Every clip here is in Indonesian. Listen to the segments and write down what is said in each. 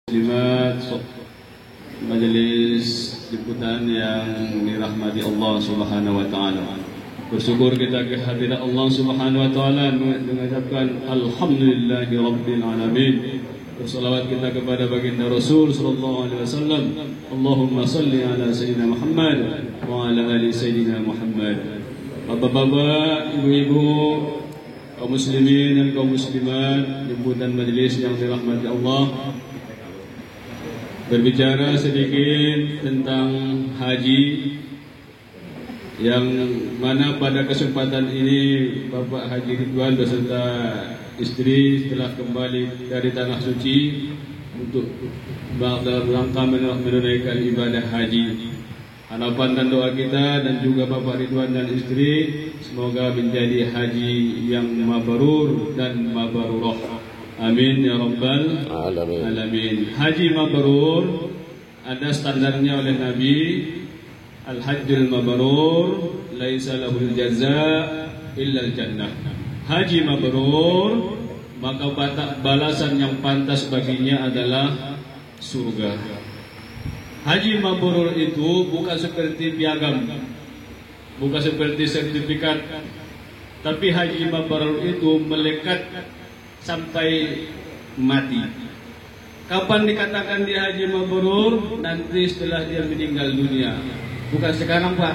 Muslimat, majelis liputan yang dirahmati Allah Subhanahu wa taala. Bersyukur kita kehadirat Allah Subhanahu wa taala mengucapkan alhamdulillahi rabbil alamin. Bersalawat kita kepada baginda Rasul sallallahu alaihi wasallam. Allahumma salli ala sayyidina Muhammad wa ala ali sayyidina Muhammad. Bapak-bapak, ibu-ibu, kaum muslimin dan kaum muslimat, liputan majelis yang dirahmati Allah. Berbicara sedikit tentang haji, yang mana pada kesempatan ini Bapak Haji Ridwan beserta istri telah kembali dari Tanah Suci untuk dalam rangka menunaikan ibadah haji. Harapan dan doa kita dan juga Bapak Ridwan dan istri semoga menjadi haji yang mabrur dan mabrurah. Amin ya rabbal alamin. Haji mabrur ada standarnya oleh Nabi. Al-hajjul mabrur laisa lahul jazaa illa al-jannah. Haji mabrur maka balasan yang pantas baginya adalah surga. Haji mabrur itu bukan seperti piagam, bukan seperti sertifikat, tapi haji mabrur itu melekat sampai mati. Kapan dikatakan dia haji mabrur? Nanti setelah dia meninggal dunia, bukan sekarang Pak.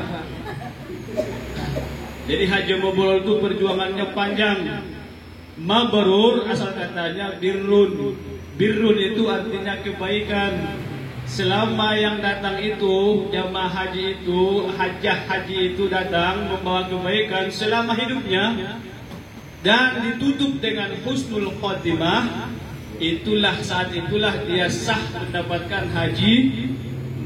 Jadi haji mabrur itu perjuangannya panjang. Mabrur asal katanya birrun. Birrun itu artinya kebaikan. Selama yang datang itu jamaah haji itu, hajjah haji itu datang membawa kebaikan selama hidupnya dan ditutup dengan husnul khotimah, saat itulah dia sah mendapatkan haji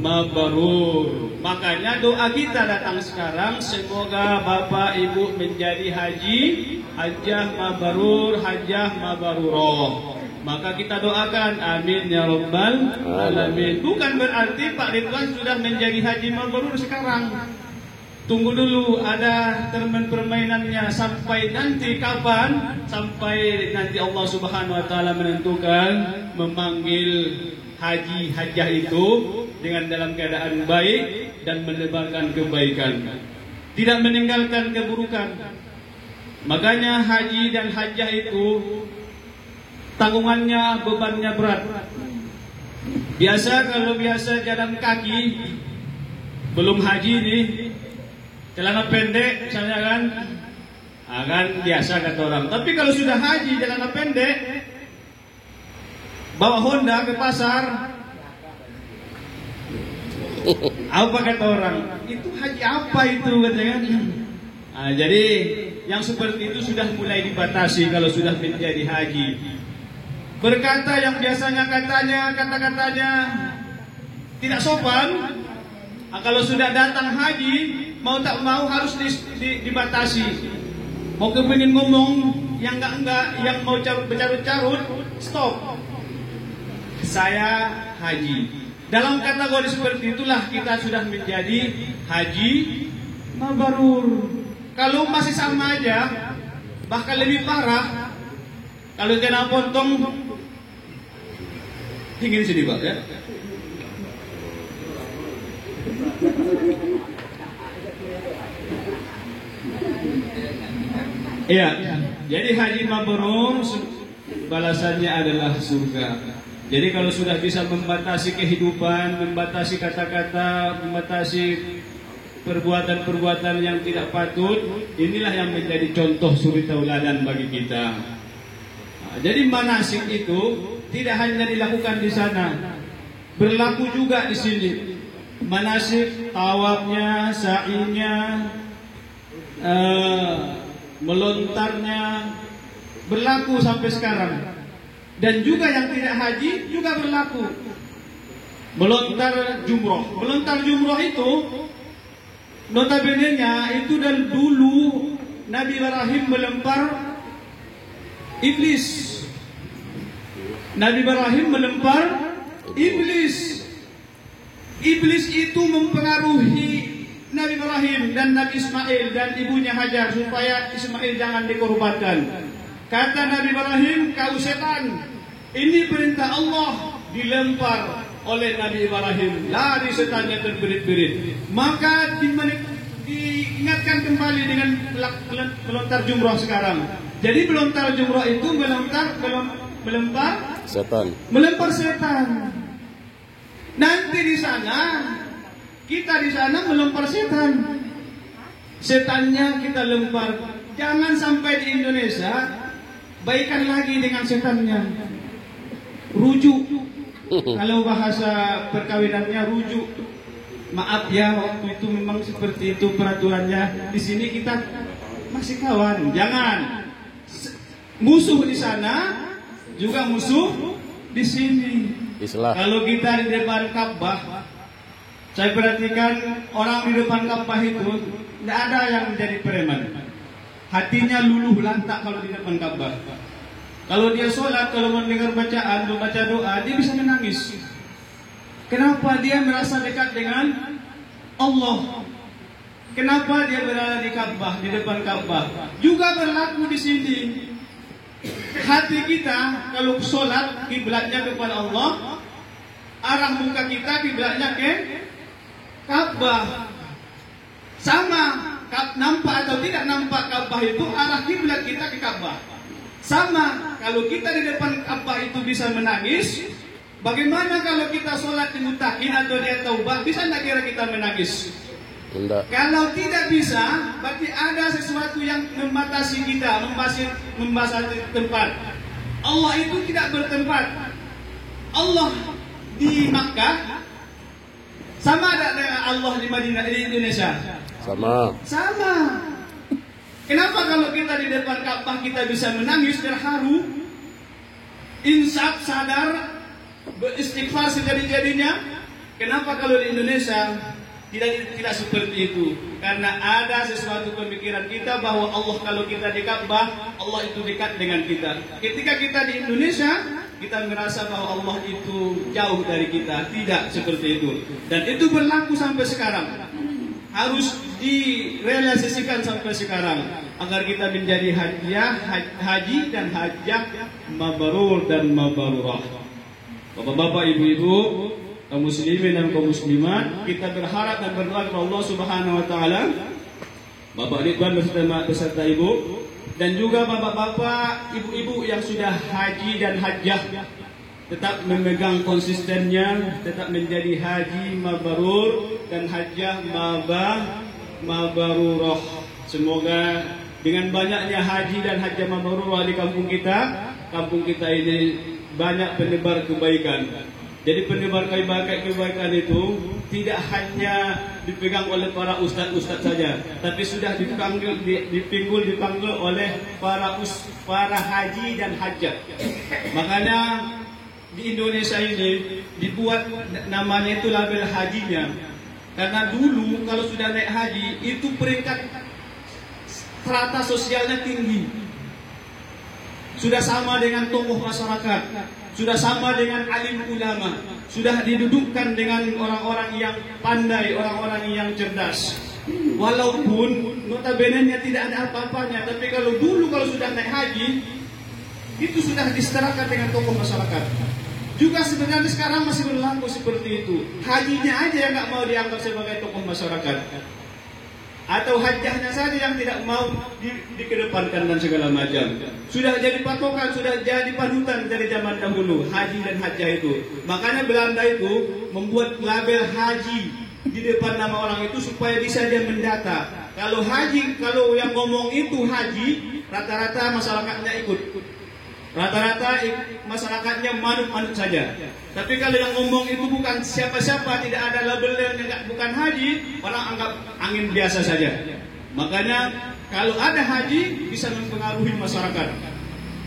mabrur. Makanya doa kita datang sekarang, semoga Bapak Ibu menjadi hajjah mabrur, hajjah mabrurah. Maka kita doakan amin ya rabbal alamin. Bukan berarti Pak Ridwan sudah menjadi haji mabrur sekarang. Tunggu dulu, ada permainannya sampai nanti kapan? Sampai nanti Allah Subhanahu wa taala menentukan memanggil hajjah itu dengan dalam keadaan baik dan menebarkan kebaikan, tidak meninggalkan keburukan. Makanya haji dan hajjah itu tanggungannya, bebannya berat. Kalau biasa jalan kaki belum haji nih, celana pendek misalnya kan biasa kata orang. Tapi kalau sudah haji celana pendek, bawa Honda ke pasar, apa kata orang? Itu haji apa itu katanya? Jadi yang seperti itu sudah mulai dibatasi kalau sudah menjadi haji. Berkata yang biasanya kata-katanya tidak sopan, kalau sudah datang haji, mau tak mau harus dibatasi. Mau kepingin ngomong yang enggak, yang mau bercarut-carut, stop. Saya haji. Dalam kategori seperti itulah kita sudah menjadi haji mabrur. Kalau masih sama aja, bahkan lebih parah, kalau kena potong, tinggi di sini Pak ya. Iya, jadi haji mabrur balasannya adalah surga. Jadi kalau sudah bisa membatasi kehidupan, membatasi kata-kata, membatasi perbuatan-perbuatan yang tidak patut, inilah yang menjadi contoh suri tauladan bagi kita. Jadi manasik itu tidak hanya dilakukan di sana, berlaku juga di sini. Manasik, tawafnya, sa'inya, melontarnya berlaku sampai sekarang. Dan juga yang tidak haji juga berlaku. Melontar jumroh. Melontar jumroh itu notabene-nya itu dan dulu Nabi Ibrahim melempar iblis. Nabi Ibrahim melempar iblis. Iblis itu mempengaruhi Nabi Ibrahim dan Nabi Ismail dan ibunya Hajar supaya Ismail jangan dikorbankan. Kata Nabi Ibrahim, kau setan, ini perintah Allah, dilempar oleh Nabi Ibrahim, lari setannya terbirit-birit. Maka diingatkan kembali dengan melontar jumroh sekarang. Jadi melontar jumroh itu melempar setan. Nanti di sana kita melempar setan. Setannya kita lempar. Jangan sampai di Indonesia baikan lagi dengan setannya. Rujuk. Kalau bahasa perkawinannya rujuk. Maaf ya, waktu itu memang seperti itu peraturannya. Di sini kita masih kawan. Jangan. Musuh di sana juga musuh di sini. Kalau kita di depan Ka'bah, saya perhatikan orang di depan Ka'bah itu tidak ada yang menjadi preman. Hatinya luluh lantak kalau di depan Ka'bah. Kalau dia sholat, kalau mendengar bacaan, membaca doa, dia bisa menangis. Kenapa? Dia merasa dekat dengan Allah. Kenapa dia berada di Ka'bah, di depan Ka'bah? Juga berlaku di sini. Hati kita kalau sholat kiblatnya kepada Allah, arah muka kita kiblatnya ke Ka'bah. Sama, nampak atau tidak nampak Ka'bah itu arah kiblat kita ke Ka'bah. Sama, kalau kita di depan Ka'bah itu bisa menangis, bagaimana kalau kita sholat di mutakin atau di taubah, bisa tidak kira kita menangis? Enggak. Kalau tidak bisa, berarti ada sesuatu yang membatasi kita, membatasi tempat. Allah itu tidak bertempat. Allah di Makkah sama ada dengan Allah di Madinah, di Indonesia? Sama. Kenapa kalau kita di depan Ka'bah kita bisa menangis terharu, insaf, sadar, beristighfar sejadi-jadinya? Kenapa kalau di Indonesia tidak seperti itu? Karena ada sesuatu pemikiran kita bahwa Allah kalau kita di Ka'bah, Allah itu dekat dengan kita. Ketika kita di Indonesia, kita merasa bahwa Allah itu jauh dari kita. Tidak seperti itu. Dan itu berlaku sampai sekarang. Harus direalisasikan sampai sekarang agar kita menjadi haji dan hajjah mabrur dan mabrurah. Bapak-bapak, ibu-ibu, kaum muslimin dan kaum muslimat, kita berharap dan berdoa kepada Allah Subhanahu wa taala, Bapak Ridwan beserta ibu, dan juga bapak-bapak, ibu-ibu yang sudah haji dan hajjah, tetap memegang konsistennya, tetap menjadi haji mabrur dan hajjah mabrurah. Semoga dengan banyaknya haji dan hajjah mabrurah di kampung kita ini banyak penebar kebaikan. Jadi penebar kebaikan itu tidak hanya dipegang oleh para ustaz-ustaz saja, tapi sudah dipanggil oleh para haji dan hajjah. Makanya di Indonesia ini dibuat namanya itu label hajinya. Karena dulu kalau sudah naik haji itu peringkat strata sosialnya tinggi. Sudah sama dengan tokoh masyarakat, sudah sama dengan alim ulama, sudah didudukkan dengan orang-orang yang pandai, orang-orang yang cerdas. Walaupun notabene-nya tidak ada apa-apanya, tapi kalau sudah naik haji itu sudah disetarakan dengan tokoh masyarakat. Juga sebenarnya sekarang masih berlaku seperti itu. Hajinya aja yang nggak mau dianggap sebagai tokoh masyarakat, atau hajjahnya saja yang tidak mau dikedepankan dan segala macam. Sudah jadi patokan, sudah jadi panutan dari zaman dahulu, haji dan hajjah itu. Makanya Belanda itu membuat label haji di depan nama orang itu supaya bisa dia mendata. Kalau yang ngomong itu haji, rata-rata masyarakatnya ikut. Rata-rata masyarakatnya manut-manut saja. Tapi kalau yang ngomong itu bukan siapa-siapa, tidak ada labelnya, bukan haji, orang anggap angin biasa saja. Makanya kalau ada haji bisa mempengaruhi masyarakat.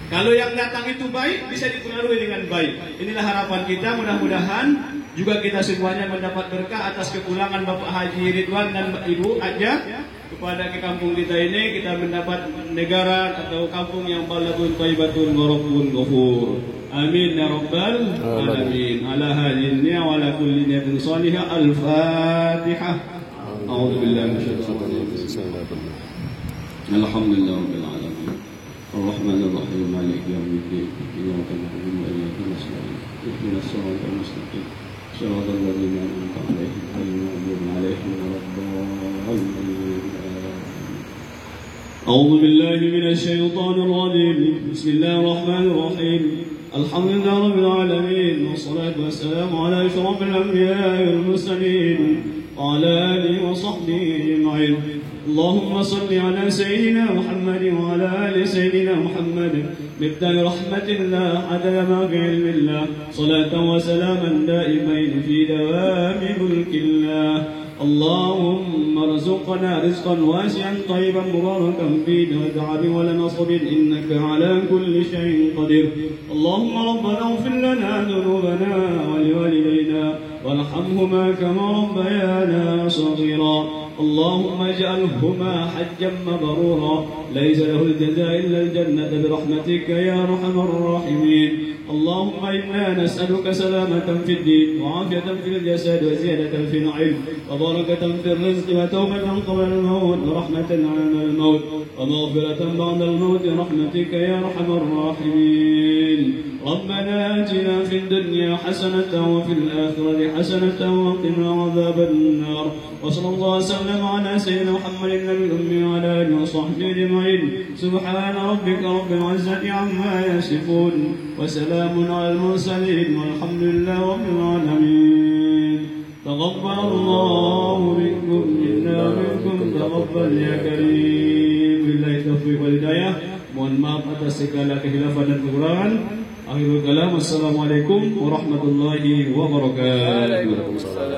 Kalau yang datang itu baik, bisa dipengaruhi dengan baik. Inilah harapan kita, mudah-mudahan juga kita semuanya mendapat berkah atas kepulangan Bapak Haji Ridwan dan Ibu Hajjah kepada ke kampung kita ini. Kita mendapat negara atau kampung yang baladun thayyibatun wa rabbun ghafur. Amin ya rabbal alamin. Ala hadhihi wa ala kulli niyatin salihah. Al-Fatihah. A'udzu billahi minasyaitonir rajim. Alhamdulillah rabbil alamin. الرحمن الرحيم مالك يوم الدين إياك نعبد وإياك نستعين اهدنا الصراط المستقيم صراط الذين أنعمت عليهم غير المغضوب عليهم ولا الضالين. أعوذ بالله من الشيطان الرجيم. بسم الله الرحمن الرحيم. الحمد لله رب العالمين والصلاة والسلام على أشرف الأنبياء والمرسلين وعلى آله وصحبه أجمعين. اللهم صل على سيدنا محمد وعلى آل سيدنا محمد مفتاح رحمة الله عدد ما في علم الله صلاة وسلاما دائمين في دوام ملك الله. اللهم ارزقنا رزقا واسعا طيبا مباركا فيه وتعب ولا نصب إنك على كل شيء قدير. اللهم ربنا اغفر لنا ذنوبنا ولوالدينا وارحمهما كما ربيانا صغيرا. اللهم اجعلهما حجا مبرورا ليس له الجزاء إلا الجنة برحمتك يا أرحم الراحمين. اللهم إنا نسألك سلامة في الدين وعافية في الجسد وزيادة في العلم وبركة في الرزق وتوبة قبل الموت ورحمة عند الموت ومغفرة بعد الموت برحمتك يا أرحم الراحمين. ربنا آتنا في الدنيا حسنة وفي الآخرة حسنة وقنا عذاب النار. وصلى الله وسلم على سيدنا محمد النبي الأمي وعلى آله وصحبه أجمعين. سبحان ربك رب العزة عما يصفون وسلام على المرسلين والحمد لله رب العالمين. تقبل الله منكم منا منكم تقبل يا كريم. بالله التوفيق والهداية. Mohon maaf atas segala kehilafan dan kekurangan. Akhirul kalam. Assalamualaikum warahmatullahi wabarakatuh.